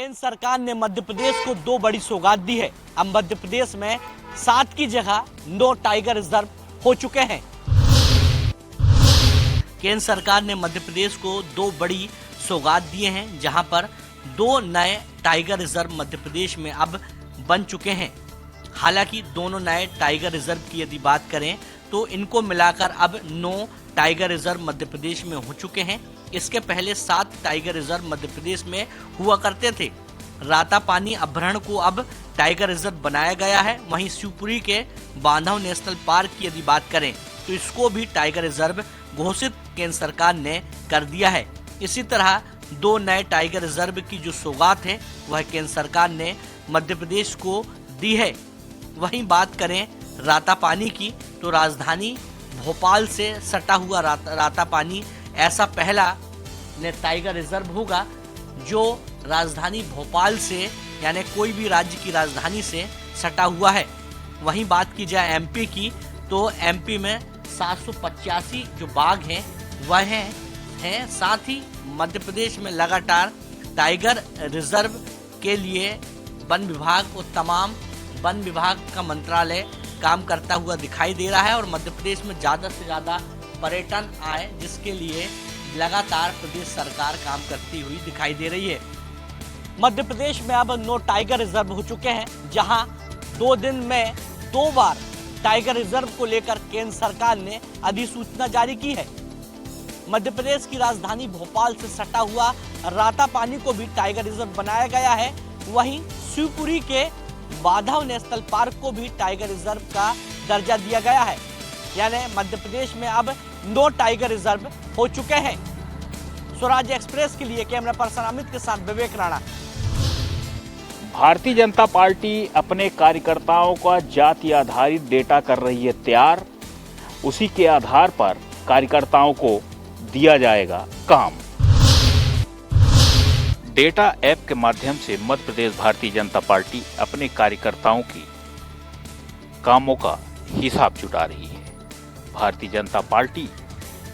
केंद्र सरकार ने मध्य प्रदेश को 2 बड़ी सौगात दी है। अब मध्य प्रदेश में 7 की जगह 9 टाइगर रिजर्व हो चुके हैं। केंद्र सरकार ने मध्य प्रदेश को 2 बड़ी सौगात दिए हैं, जहां पर 2 नए टाइगर रिजर्व मध्य प्रदेश में अब बन चुके हैं। हालांकि दोनों नए टाइगर रिजर्व की यदि बात करें तो इनको मिलाकर अब 9 टाइगर रिजर्व मध्य प्रदेश में हो चुके हैं। इसके पहले 7 टाइगर रिजर्व मध्य प्रदेश में हुआ करते थे। रातापानी अभयारण्य को अब टाइगर रिजर्व बनाया गया है। वहीं शिवपुरी के बांधव नेशनल पार्क की यदि बात करें तो इसको भी टाइगर रिजर्व घोषित केंद्र सरकार ने कर दिया है। इसी तरह 2 नए टाइगर रिजर्व की जो सौगात है वह केंद्र सरकार ने मध्य प्रदेश को दी है। वहीं बात करें रातापानी की तो राजधानी भोपाल से सटा हुआ रातापानी ऐसा पहला टाइगर रिजर्व होगा जो राजधानी भोपाल से यानी कोई भी राज्य की राजधानी से सटा हुआ है। वहीं बात की जाए एमपी की तो एमपी में 785 जो बाघ हैं वह हैं। साथ ही मध्य प्रदेश में लगातार टाइगर रिजर्व के लिए वन विभाग और तमाम वन विभाग का मंत्रालय काम करता हुआ दिखाई दे रहा है और मध्य प्रदेश में ज़्यादा से ज़्यादा पर्यटन आए, जिसके लिए लगातार प्रदेश सरकार काम करती हुई दिखाई दे रही है। मध्य प्रदेश में अब 9 टाइगर रिजर्व हो चुके हैं, जहां 2 दिन में 2 बार टाइगर रिजर्व को लेकर केंद्र सरकार ने अधिसूचना जारी की है। मध्य प्रदेश की राजधानी भोपाल से सटा हुआ रातापानी को भी टाइगर रिजर्व बनाया गया है। वहीं शिवपुरी के बांधव नेशनल पार्क को भी टाइगर रिजर्व का दर्जा दिया गया है। यानी मध्य प्रदेश में अब 9 टाइगर रिजर्व हो चुके हैं। स्वराज एक्सप्रेस के लिए कैमरा पर्सन अमित के साथ विवेक राणा। भारतीय जनता पार्टी अपने कार्यकर्ताओं का जाति आधारित डेटा कर रही है तैयार। उसी के आधार पर कार्यकर्ताओं को दिया जाएगा काम। डेटा ऐप के माध्यम से मध्य प्रदेश भारतीय जनता पार्टी अपने कार्यकर्ताओं की कामों का हिसाब जुटा रही है। भारतीय जनता पार्टी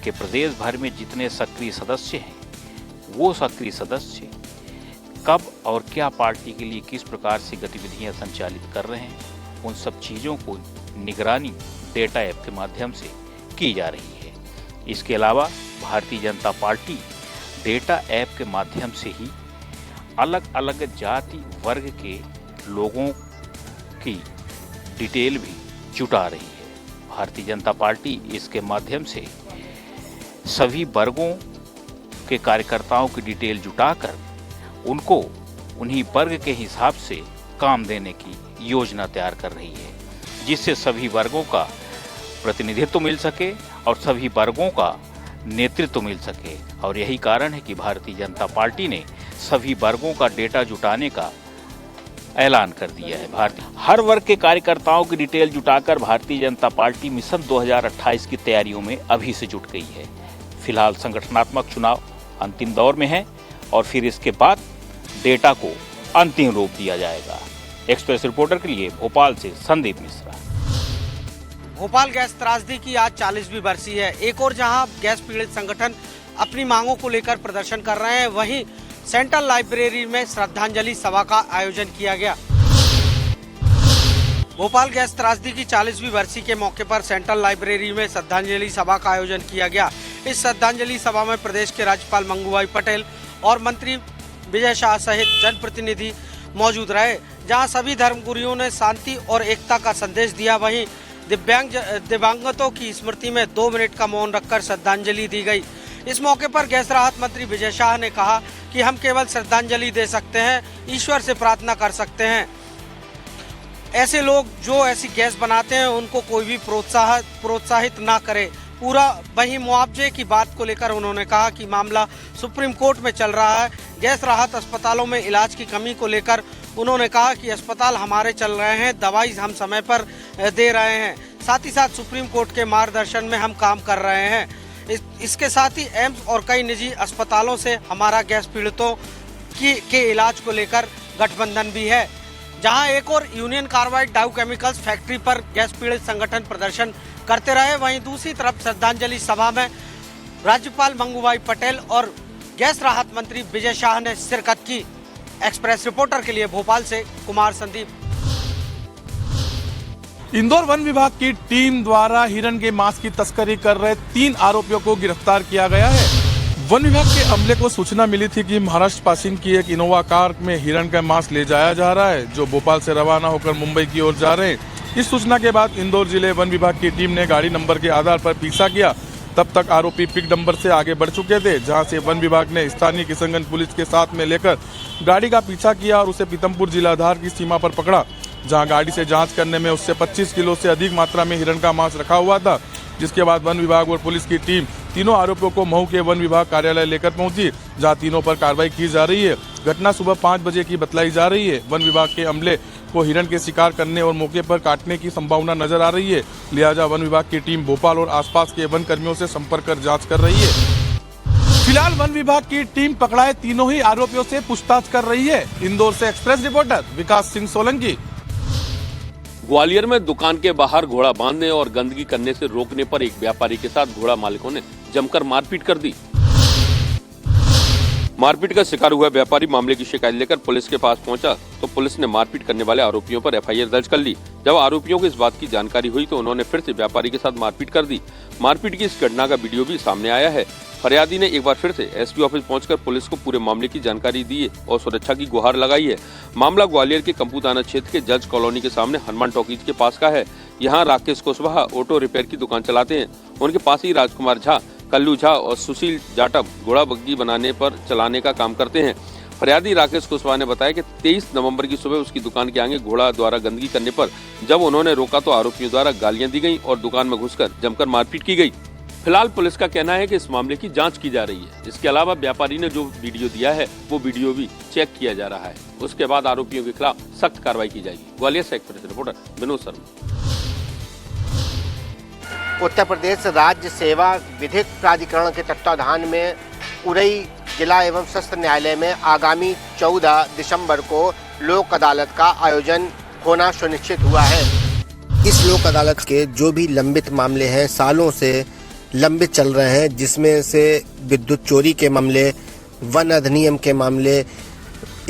के प्रदेश भर में जितने सक्रिय सदस्य हैं, वो सक्रिय सदस्य कब और क्या पार्टी के लिए किस प्रकार से गतिविधियां संचालित कर रहे हैं, उन सब चीज़ों को निगरानी डेटा ऐप के माध्यम से की जा रही है। इसके अलावा Bharatiya Janata party data app के माध्यम से ही अलग अलग जाति वर्ग के लोगों की डिटेल भी जुटा रही है। भारतीय जनता पार्टी इसके माध्यम से सभी वर्गों के कार्यकर्ताओं की डिटेल जुटाकर उनको उन्हीं वर्ग के हिसाब से काम देने की योजना तैयार कर रही है, जिससे सभी वर्गों का प्रतिनिधित्व मिल सके और सभी वर्गों का नेतृत्व मिल सके। और यही कारण है कि भारतीय जनता पार्टी ने सभी वर्गों का डेटा जुटाने का ऐलान कर दिया है। हर वर्ग के कार्यकर्ताओं की डिटेल जुटाकर भारतीय जनता पार्टी मिशन 2028 की तैयारियों में अभी से जुट गई है। फिलहाल संगठनात्मक चुनाव अंतिम दौर में है और फिर इसके बाद डेटा को अंतिम रूप दिया जाएगा। एक्सप्रेस रिपोर्टर के लिए भोपाल से संदीप मिश्रा। भोपाल गैस त्रासदी की आज 40वीं बरसी है। एक और जहां गैस पीड़ित संगठन अपनी मांगों को लेकर प्रदर्शन कर रहे हैं, वहीं सेंट्रल लाइब्रेरी में श्रद्धांजलि सभा का आयोजन किया गया। भोपाल गैस त्रासदी की 40वीं बरसी के मौके पर सेंट्रल लाइब्रेरी में श्रद्धांजलि सभा का आयोजन किया गया। इस श्रद्धांजलि सभा में प्रदेश के राज्यपाल मंगूभाई पटेल और मंत्री विजय शाह सहित जनप्रतिनिधि मौजूद रहे, जहां सभी धर्मगुरुओं ने शांति और एकता का संदेश दिया। वहीं दिव्यांगतों की स्मृति में 2 मिनट का मौन रखकर श्रद्धांजलि दी गई। इस मौके पर गैस राहत मंत्री विजय शाह ने कहा कि हम केवल श्रद्धांजलि दे सकते हैं, ईश्वर से प्रार्थना कर सकते हैं। ऐसे लोग जो ऐसी गैस बनाते हैं उनको कोई भी प्रोत्साहित ना करे। पूरा वही मुआवजे की बात को लेकर उन्होंने कहा कि मामला सुप्रीम कोर्ट में चल रहा है। गैस राहत अस्पतालों में इलाज की कमी को लेकर उन्होंने कहा कि अस्पताल हमारे चल रहे हैं, दवाई हम समय पर दे रहे हैं, साथ ही साथ सुप्रीम कोर्ट के मार्गदर्शन में हम काम कर रहे हैं। इसके साथ ही एम्स और कई निजी अस्पतालों से हमारा गैस पीड़ितों के इलाज को लेकर गठबंधन भी है। जहां एक और यूनियन कार्बाइड डाउ केमिकल्स फैक्ट्री पर गैस पीड़ित संगठन प्रदर्शन करते रहे, वहीं दूसरी तरफ श्रद्धांजलि सभा में राज्यपाल मंगूभाई पटेल और गैस राहत मंत्री विजय शाह ने शिरकत की। एक्सप्रेस रिपोर्टर के लिए भोपाल से कुमार संदीप। इंदौर वन विभाग की टीम द्वारा हिरण के मांस की तस्करी कर रहे 3 आरोपियों को गिरफ्तार किया गया है। वन विभाग के अमले को सूचना मिली थी कि महाराष्ट्र पासिंग की एक इनोवा कार में हिरण का मांस ले जाया जा रहा है, जो भोपाल से रवाना होकर मुंबई की ओर जा रहे हैं। इस सूचना के बाद इंदौर जिले वन विभाग की टीम ने गाड़ी नंबर के आधार पर पीछा किया। तब तक आरोपी पिक नंबर से आगे बढ़ चुके थे, जहां से वन विभाग ने स्थानीय किशनगंज पुलिस के साथ में लेकर गाड़ी का पीछा किया और उसे पीतमपुर जिलाधार की सीमा पर पकड़ा, जहां गाड़ी से जांच करने में उससे 25 किलो से अधिक मात्रा में हिरण का मांस रखा हुआ था। जिसके बाद वन विभाग और पुलिस की टीम तीनों आरोपियों को महू के वन विभाग कार्यालय लेकर पहुंची, जहां तीनों पर कार्रवाई की जा रही है। घटना सुबह 5 बजे की बतलाई जा रही है। वन विभाग के अमले को हिरण के शिकार करने और मौके पर काटने की संभावना नजर आ रही है, लिहाजा वन विभाग की टीम भोपाल और आसपास के वन कर्मियों से संपर्क कर जांच कर रही है। फिलहाल वन विभाग की टीम पकड़ाए तीनों ही आरोपियों से पूछताछ कर रही है। इंदौर से एक्सप्रेस रिपोर्टर विकास सिंह सोलंकी। ग्वालियर में दुकान के बाहर घोड़ा बांधने और गंदगी करने से रोकने पर एक व्यापारी के साथ घोड़ा मालिकों ने जमकर मारपीट कर दी। मारपीट का शिकार हुआ व्यापारी मामले की शिकायत लेकर पुलिस के पास पहुंचा तो पुलिस ने मारपीट करने वाले आरोपियों पर एफआईआर दर्ज कर ली। जब आरोपियों को इस बात की जानकारी हुई तो उन्होंने फिर से व्यापारी के साथ मारपीट कर दी। मारपीट की इस घटना का वीडियो भी सामने आया है। फरियादी ने एक बार फिर से एसपी ऑफिस पहुंचकर पुलिस को पूरे मामले की जानकारी दी है और सुरक्षा की गुहार लगाई है। मामला ग्वालियर के कंपू थाना क्षेत्र के जज कॉलोनी के सामने हनुमान टॉकीज के पास का है। यहाँ राकेश कुशवाहा ऑटो रिपेयर की दुकान चलाते हैं। उनके पास ही राजकुमार झा, कल्लू झा और सुशील जाटव घोड़ा बग्गी बनाने पर चलाने का काम करते हैं। फरियादी राकेश कुशवाहा ने बताया कि 23 नवंबर की सुबह उसकी दुकान के आगे घोड़ा द्वारा गंदगी करने पर जब उन्होंने रोका तो आरोपियों द्वारा गालियां दी गईं और दुकान में घुसकर जमकर मारपीट की गई। फिलहाल पुलिस का कहना है कि इस मामले की जांच की जा रही है। इसके अलावा व्यापारी ने जो वीडियो दिया है वो वीडियो भी चेक किया जा रहा है। उसके बाद आरोपियों के खिलाफ सख्त कार्रवाई की जाएगी। ग्वालियर से एक्सप्रेस रिपोर्टर विनोद शर्मा। उत्तर प्रदेश राज्य सेवा विधिक प्राधिकरण के तत्वाधान में उरई जिला एवं सत्र न्यायालय में आगामी 14 दिसंबर को लोक अदालत का आयोजन होना सुनिश्चित हुआ है। इस लोक अदालत के जो भी लंबित मामले हैं, सालों से लंबित चल रहे हैं, जिसमें से विद्युत चोरी के मामले, वन अधिनियम के मामले,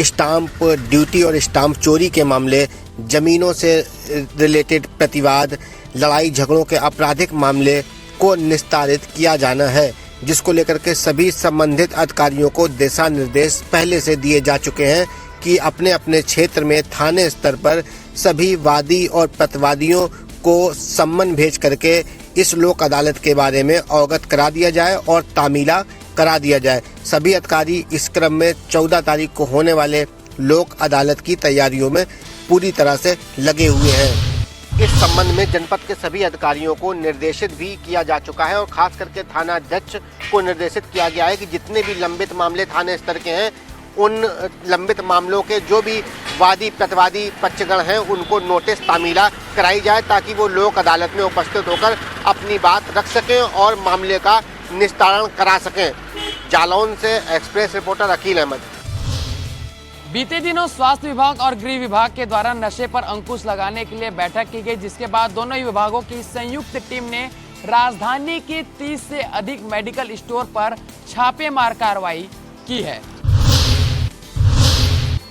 स्टाम्प ड्यूटी और स्टाम्प चोरी के मामले, जमीनों से रिलेटेड प्रतिवाद, लड़ाई झगड़ों के आपराधिक मामले को निस्तारित किया जाना है, जिसको लेकर के सभी संबंधित अधिकारियों को दिशा निर्देश पहले से दिए जा चुके हैं कि अपने अपने क्षेत्र में थाने स्तर पर सभी वादी और प्रतिवादियों को सम्मन भेज करके इस लोक अदालत के बारे में अवगत करा दिया जाए और तामीला करा दिया जाए। सभी अधिकारी इस क्रम में 14 तारीख को होने वाले लोक अदालत की तैयारियों में पूरी तरह से लगे हुए हैं। इस संबंध में जनपद के सभी अधिकारियों को निर्देशित भी किया जा चुका है और खास करके थाना अध्यक्ष को निर्देशित किया गया है कि जितने भी लंबित मामले थाने स्तर के हैं, उन लंबित मामलों के जो भी वादी प्रतिवादी पक्षगण हैं उनको नोटिस तामीला कराई जाए, ताकि वो लोक अदालत में उपस्थित होकर अपनी बात रख सकें और मामले का निस्तारण करा सकें। जालौन से एक्सप्रेस रिपोर्टर अकील अहमद। बीते दिनों स्वास्थ्य विभाग और गृह विभाग के द्वारा नशे पर अंकुश लगाने के लिए बैठक की गई, जिसके बाद दोनों ही विभागों की संयुक्त टीम ने राजधानी के 30 से अधिक मेडिकल स्टोर पर छापेमार कार्रवाई की है।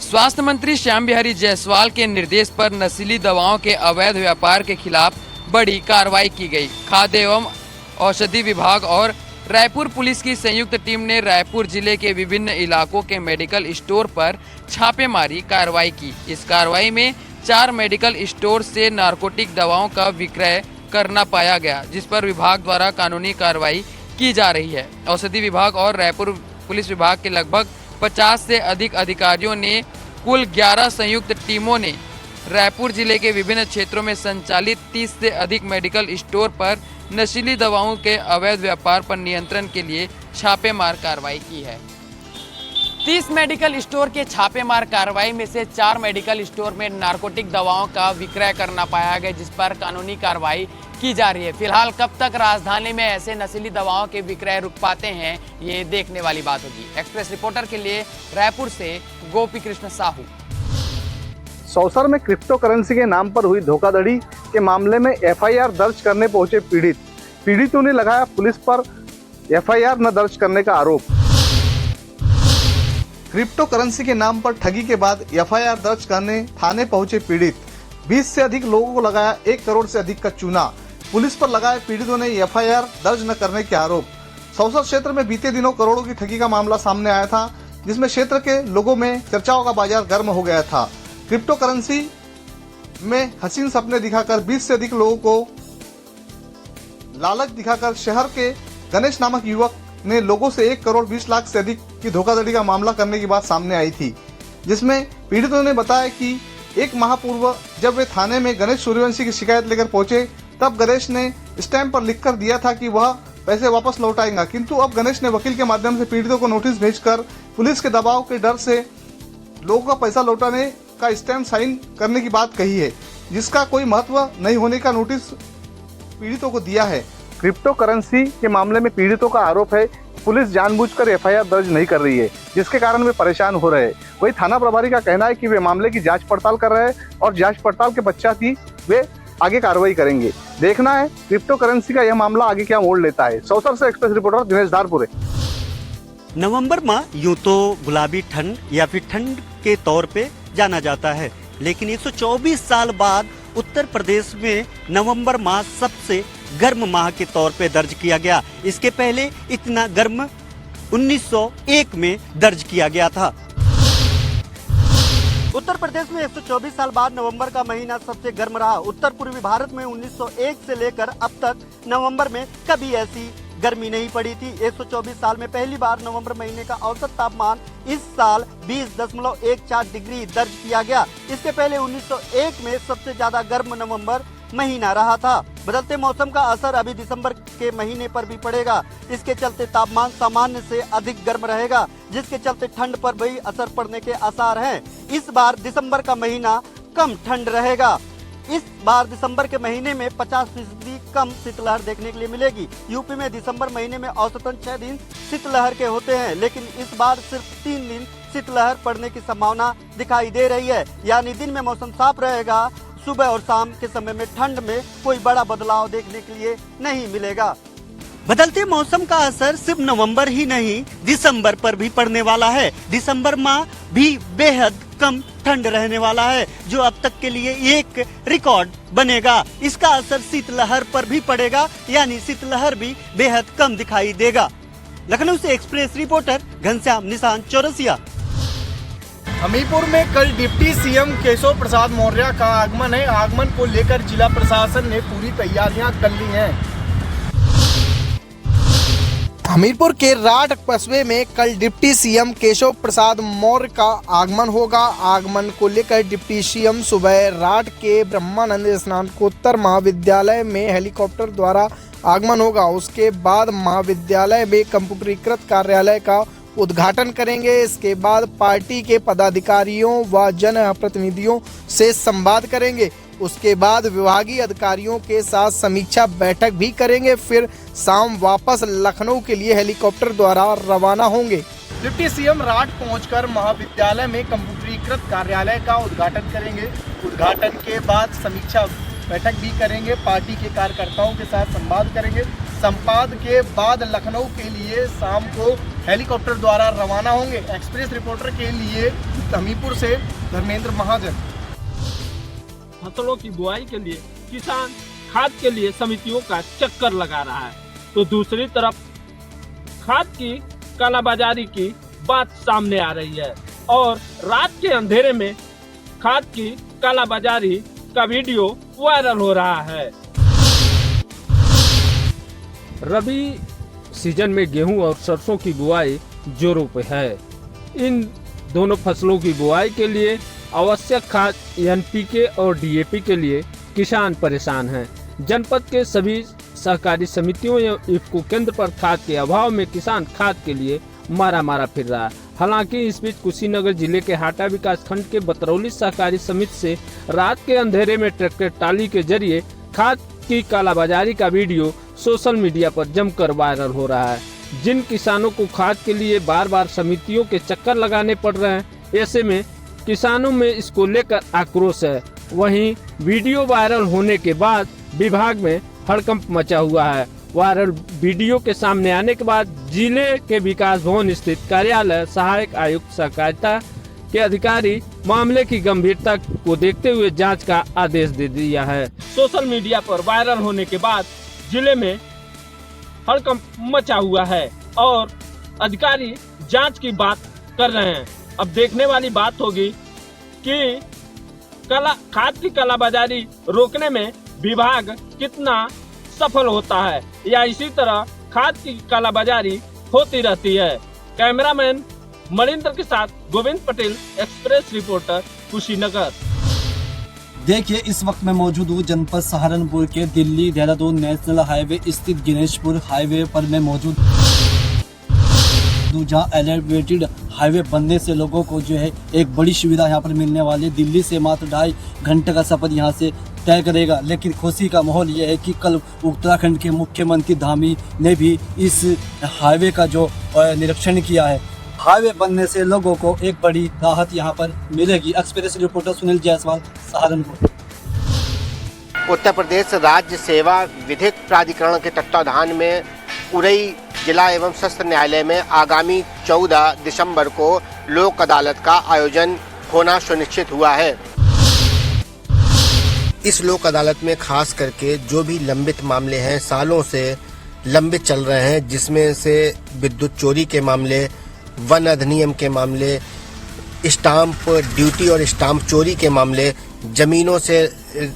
स्वास्थ्य मंत्री श्याम बिहारी जायसवाल के निर्देश पर नशीली दवाओं के अवैध व्यापार के खिलाफ बड़ी कार्रवाई की गई। खाद्य एवं औषधि विभाग और रायपुर पुलिस की संयुक्त टीम ने रायपुर जिले के विभिन्न इलाकों के मेडिकल स्टोर पर छापेमारी कार्रवाई की। इस कार्रवाई में 4 मेडिकल स्टोर से नारकोटिक दवाओं का विक्रय करना पाया गया, जिस पर विभाग द्वारा कानूनी कार्रवाई की जा रही है। औषधि विभाग और रायपुर पुलिस विभाग के लगभग 50 से अधिक अधिकारियों ने कुल 11 संयुक्त टीमों ने रायपुर जिले के विभिन्न क्षेत्रों में संचालित 30 से अधिक मेडिकल स्टोर पर नशीली दवाओं के अवैध व्यापार पर नियंत्रण के लिए छापेमार कार्रवाई की है। 30 मेडिकल स्टोर के छापेमार कार्रवाई में से 4 मेडिकल स्टोर में नारकोटिक दवाओं का विक्रय करना पाया गया, जिस पर कानूनी कार्रवाई की जा रही है। फिलहाल कब तक राजधानी में ऐसे नशीली दवाओं के विक्रय रुक पाते हैं, ये देखने वाली बात होगी। एक्सप्रेस रिपोर्टर के लिए रायपुर से गोपी कृष्ण साहू। सौसर में क्रिप्टो करेंसी के नाम पर हुई धोखाधड़ी के मामले में एफआईआर दर्ज करने पहुंचे पीड़ितों ने लगाया पुलिस पर एफआईआर न दर्ज करने का आरोप। क्रिप्टो करेंसी के नाम पर ठगी के बाद एफआईआर दर्ज करने थाने पहुंचे पीड़ित। 20 से अधिक लोगों को लगाया 1 करोड़ से अधिक का चूना। पुलिस पर लगाए पीड़ितों ने एफआईआर दर्ज न करने के आरोप। सौसर क्षेत्र में बीते दिनों करोड़ों की ठगी का मामला सामने आया था, जिसमें क्षेत्र के लोगों में चर्चाओं का बाजार गर्म हो गया था। क्रिप्टो करेंसी में हसीन सपने दिखाकर 20 से अधिक लोगों को लालच दिखाकर शहर के गणेश नामक युवक ने लोगों से 1 करोड़ 20 लाख से अधिक की धोखाधड़ी का मामला करने की बात सामने आई थी, जिसमें पीड़ितों ने बताया कि 1 माह पूर्व जब वे थाने में गणेश सूर्यवंशी की शिकायत लेकर पहुंचे, तब गणेश ने स्टैंप पर लिखकर दिया था कि वह पैसे वापस लौटाएगा, किंतु अब गणेश ने वकील के माध्यम से पीड़ितों को नोटिस भेजकर पुलिस के दबाव के डर से लोगों का पैसा लौटाने का स्टैंप साइन करने की बात कही है, जिसका कोई महत्व नहीं होने का नोटिस पीड़ितों को दिया है। क्रिप्टो करेंसी के मामले में पीड़ितों का आरोप है पुलिस जानबूझकर एफआईआर दर्ज नहीं कर रही है, जिसके कारण वे परेशान हो रहे हैं। वही थाना प्रभारी का कहना है कि वे मामले की जांच पड़ताल कर रहे हैं और जांच पड़ताल के पश्चात ही वे आगे कार्रवाई करेंगे। देखना है क्रिप्टो करेंसी का यह मामला आगे क्या मोड़ लेता है। सौसर से एक्सप्रेस रिपोर्टर दिनेश धारपुरे। नवंबर माह यूं तो गुलाबी ठंड या फिर ठंड के तौर पे जाना जाता है, लेकिन 124 साल बाद उत्तर प्रदेश में नवंबर माह सबसे गर्म माह के तौर पे दर्ज किया गया। इसके पहले इतना गर्म 1901 में दर्ज किया गया था। उत्तर प्रदेश में 124 साल बाद नवंबर का महीना सबसे गर्म रहा। उत्तर पूर्वी भारत में 1901 से लेकर अब तक नवंबर में कभी ऐसी गर्मी नहीं पड़ी थी। 124 साल में पहली बार नवंबर महीने का औसत तापमान इस साल 20.14 डिग्री दर्ज किया गया। इसके पहले 1901 में सबसे ज्यादा गर्म नवंबर महीना रहा था। बदलते मौसम का असर अभी दिसंबर के महीने पर भी पड़ेगा। इसके चलते तापमान सामान्य से अधिक गर्म रहेगा, जिसके चलते ठंड पर भी असर पड़ने के आसार हैं। इस बार दिसंबर का महीना कम ठंड रहेगा। इस बार दिसंबर के महीने में 50% कम शीतलहर देखने के लिए मिलेगी। यूपी में दिसंबर महीने में औसतन 6 दिन शीतलहर के होते हैं, लेकिन इस बार सिर्फ 3 दिन शीतलहर पड़ने की संभावना दिखाई दे रही है। यानी दिन में मौसम साफ रहेगा, सुबह और शाम के समय में ठंड में कोई बड़ा बदलाव देखने के लिए नहीं मिलेगा। बदलते मौसम का असर सिर्फ नवंबर ही नहीं, दिसंबर पर भी पड़ने वाला है। दिसंबर माह भी बेहद कम ठंड रहने वाला है, जो अब तक के लिए एक रिकॉर्ड बनेगा। इसका असर शीतलहर पर भी पड़ेगा, यानी शीतलहर भी बेहद कम दिखाई देगा। लखनऊ से एक्सप्रेस रिपोर्टर घनश्याम निशान चौरसिया। हमीरपुर में कल डिप्टी सीएम केशव प्रसाद मौर्य का आगमन है। आगमन को लेकर जिला प्रशासन ने पूरी तैयारियां कर ली हैं। हमीरपुर के राठ कस्बे में कल डिप्टी सीएम केशव प्रसाद मौर्य का आगमन होगा। आगमन को लेकर डिप्टी सीएम सुबह राठ के ब्रह्मानंद स्नातकोत्तर महाविद्यालय में हेलीकॉप्टर द्वारा आगमन होगा। उसके बाद महाविद्यालय में कंप्यूटरीकृत कार्यालय का उद्घाटन करेंगे। इसके बाद पार्टी के पदाधिकारियों व जनप्रतिनिधियों से संवाद करेंगे। उसके बाद विभागीय अधिकारियों के साथ समीक्षा बैठक भी करेंगे। फिर शाम वापस लखनऊ के लिए हेलीकॉप्टर द्वारा रवाना होंगे। डिप्टी सीएम राठ पहुंचकर महाविद्यालय में कंप्यूटरीकृत कार्यालय का उद्घाटन करेंगे। उद्घाटन के बाद समीक्षा बैठक भी करेंगे। पार्टी के कार्यकर्ताओं के साथ संवाद करेंगे। संवाद के बाद लखनऊ के लिए शाम को हेलीकॉप्टर द्वारा रवाना होंगे। एक्सप्रेस रिपोर्टर के लिए हमीरपुर से धर्मेंद्र महाजन। फसलों की बुआई के लिए किसान खाद के लिए समितियों का चक्कर लगा रहा है, तो दूसरी तरफ खाद की कालाबाजारी की बात सामने आ रही है और रात के अंधेरे में खाद की कालाबाजारी का वीडियो वायरल हो रहा है। रबी सीजन में गेहूं और सरसों की बुआई जोरों पे है। इन दोनों फसलों की बुआई के लिए आवश्यक खाद एनपीके और डीएपी के लिए किसान परेशान हैं। जनपद के सभी सहकारी समितियों एवं इफ्को केंद्र पर खाद के अभाव में किसान खाद के लिए मारा फिर रहा है। हालांकि इस बीच कुशीनगर जिले के हाटा विकास खंड के बतरौली सहकारी समिति से रात के अंधेरे में ट्रैक्टर टाली के जरिए खाद की कालाबाजारी का वीडियो सोशल मीडिया पर जमकर वायरल हो रहा है। जिन किसानों को खाद के लिए बार बार समितियों के चक्कर लगाने पड़ रहे हैं, ऐसे में किसानों में इसको लेकर आक्रोश है। वहीं वीडियो वायरल होने के बाद विभाग में हड़कंप मचा हुआ है वायरल वीडियो के सामने आने के बाद जिले के विकास भवन स्थित कार्यालय सहायक आयुक्त सहकारिता के अधिकारी मामले की गंभीरता को देखते हुए जांच का आदेश दे दिया है। सोशल मीडिया पर वायरल होने के बाद जिले में हड़कंप मचा हुआ है और अधिकारी जांच की बात कर रहे हैं। अब देखने वाली बात होगी कि खाद की कालाबाजारी रोकने में विभाग कितना सफल होता है या इसी तरह खाद की कालाबाजारी होती रहती है। कैमरामैन मणिंद्र के साथ गोविंद पटेल, एक्सप्रेस रिपोर्टर, कुशीनगर। देखिए, इस वक्त मैं मौजूद हूँ जनपद सहारनपुर के दिल्ली देहरादून नेशनल हाईवे स्थित गणेशपुर हाईवे पर मैं मौजूद जहाँ एलिवेटेड हाईवे बनने से लोगों को जो है एक बड़ी सुविधा यहाँ पर मिलने वाली है। दिल्ली से मात्र 2.5 घंटे का सफर यहाँ से तय करेगा। लेकिन खुशी का माहौल ये है कि कल उत्तराखंड के मुख्यमंत्री धामी ने भी इस हाईवे का जो निरीक्षण किया है। हाईवे बनने से लोगों को एक बड़ी राहत यहाँ पर मिलेगी। Express reporter Sunil Jaiswal, Saharanpur. उत्तर प्रदेश राज्य सेवा विधिक प्राधिकरण के तत्वाधान में उरई जिला एवं सत्र न्यायालय में आगामी 14 दिसंबर को लोक अदालत का आयोजन होना सुनिश्चित हुआ है। इस लोक अदालत में खास करके जो भी लंबित मामले हैं, सालों से लंबित चल रहे हैं, जिसमें से विद्युत चोरी के मामले, वन अधिनियम के मामले, स्टाम्प ड्यूटी और स्टाम्प चोरी के मामले, जमीनों से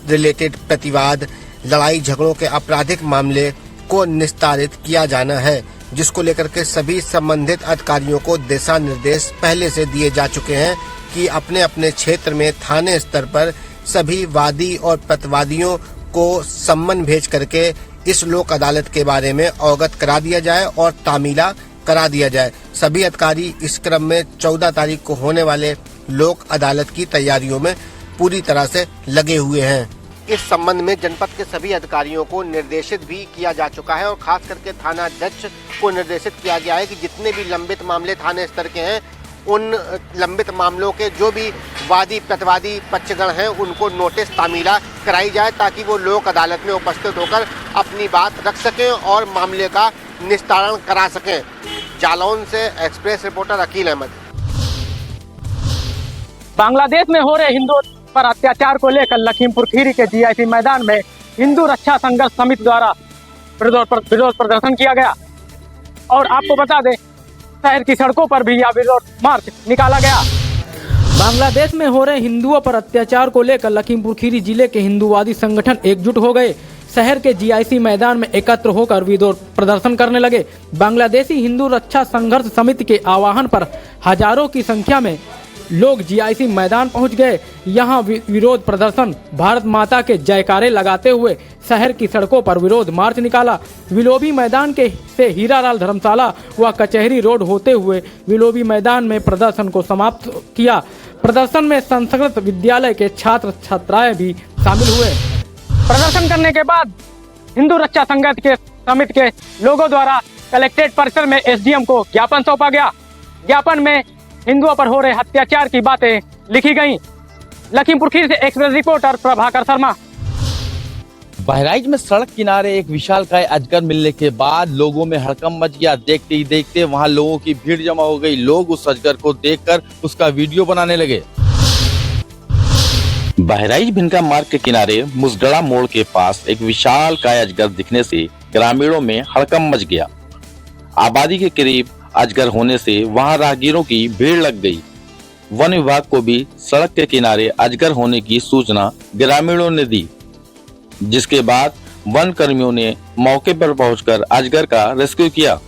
रिलेटेड प्रतिवाद, लड़ाई झगड़ों के आपराधिक मामले को निस्तारित किया जाना है, जिसको लेकर के सभी संबंधित अधिकारियों को दिशा निर्देश पहले से दिए जा चुके हैं कि अपने अपने क्षेत्र में थाने स्तर पर सभी वादी और प्रतिवादियों को सम्मन भेज करके इस लोक अदालत के बारे में अवगत करा दिया जाए और तामीला करा दिया जाए। सभी अधिकारी इस क्रम में 14 तारीख को होने वाले लोक अदालत की तैयारियों में पूरी तरह से लगे हुए हैं। इस संबंध में जनपद के सभी अधिकारियों को निर्देशित भी किया जा चुका है और खास करके थाना अध्यक्ष को निर्देशित किया गया है कि जितने भी लंबित मामले थाने स्तर के हैं, उन लंबित मामलों के जो भी वादी प्रतिवादी पक्षगण हैं, उनको नोटिस तामीला कराई जाए ताकि वो लोक अदालत में उपस्थित होकर अपनी बात रख सकें और मामले का निस्तारण करा सकें। जालौन से एक्सप्रेस रिपोर्टर अकील अहमद। बांग्लादेश में हो रहे हिंदुओं पर अत्याचार को लेकर लखीमपुर खीरी के जीआईसी मैदान में हिंदू रक्षा संघर्ष समिति द्वारा विरोध प्रदर्शन किया गया और आपको बता दें, शहर की सड़कों पर भी यह विरोध मार्च निकाला गया। बांग्लादेश में हो रहे हिंदुओं पर अत्याचार को लेकर लखीमपुर खीरी जिले के हिंदूवादी संगठन एकजुट हो गए। शहर के जीआईसी मैदान में एकत्र होकर विरोध प्रदर्शन करने लगे। बांग्लादेशी हिंदू रक्षा संघर्ष समिति के आह्वान पर हजारों की संख्या में लोग जीआईसी मैदान पहुंच गए। यहां विरोध प्रदर्शन भारत माता के जयकारे लगाते हुए शहर की सड़कों पर विरोध मार्च निकाला। विलोबी मैदान के से हीरालाल धर्मशाला व कचहरी रोड होते हुए विलोबी मैदान में प्रदर्शन को समाप्त किया। प्रदर्शन में संस्कृत विद्यालय के छात्र छात्राएं भी शामिल हुए। प्रदर्शन करने के बाद हिंदू रक्षा संघर्ष के समिति के लोगों द्वारा कलेक्ट्रेट परिसर में एसडीएम को ज्ञापन सौंपा गया। ज्ञापन में हिंदुओं पर हो रहे अत्याचार की बातें लिखी गईं। लखीमपुर खीरी से एक्सप्रेस रिपोर्टर प्रभाकर शर्मा। बहराइच में सड़क किनारे एक विशालकाय अजगर मिलने के बाद लोगों में हड़कंप मच गया। देखते ही देखते वहां लोगों की भीड़ जमा हो गई। लोग उस अजगर को देखकर उसका वीडियो बनाने लगे। बहराइच भिनका मार्ग के किनारे मुसगड़ा मोड़ के पास एक विशालकाय अजगर दिखने से ग्रामीणों में हड़कंप मच गया। आबादी के करीब अजगर होने से वहां राहगीरों की भीड़ लग गई। वन विभाग को भी सड़क के किनारे अजगर होने की सूचना ग्रामीणों ने दी, जिसके बाद वन कर्मियों ने मौके पर पहुंचकर अजगर का रेस्क्यू किया।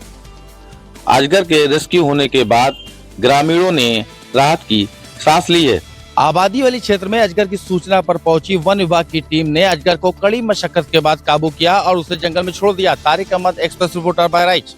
अजगर के रेस्क्यू होने के बाद ग्रामीणों ने राहत की सांस ली है। आबादी वाली क्षेत्र में अजगर की सूचना पर पहुंची वन विभाग की टीम ने अजगर को कड़ी मशक्कत के बाद काबू किया और उसे जंगल में छोड़ दिया। Tariq Ahmad, express reporter, Bahraich.